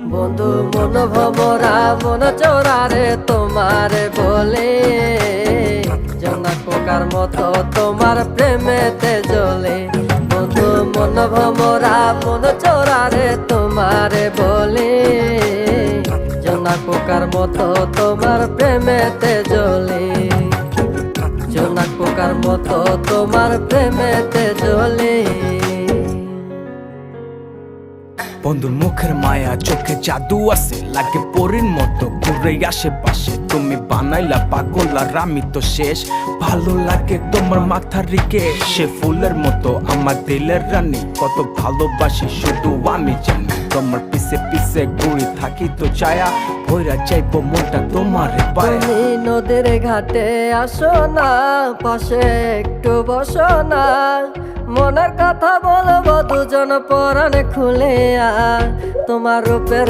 বন্ধু মন ভমরা মন চোরারে তোমারে বলে জোনাক পোকার মতো তোমার প্রেমেতে জ্বলে। বন্ধু মন ভমরা মন চোরারে তোমারে বলে জোনাক পোকার মতো তোমার প্রেমেতে জ্বলে। জোনাক পোকার মতো তোমার প্রেমেতে জ্বলে। বন্ধুর মুখের মায়া চোখে জাদু আছে, লাগে পরীর মতো ঘুরে আশেপাশে। তুমি বানাইলা পাগল আর আমি তো শেষ। ভালো লাগে তোমার মাথার রিকে, সে ফুলের মতো আমার দিলের রানী। কত ভালোবাসি শুধু আমি জানি, তোমার পিছে পিছে ঘুরে থাকি তো ছায়া ভৈরা চাইবো মনটা তোমার পায়া। তুমি নদীর ঘাটে আসো না, পাশে একটু বসো না, মনের কথা বলবো দুজন পরাণ খুলে। তোমার রূপের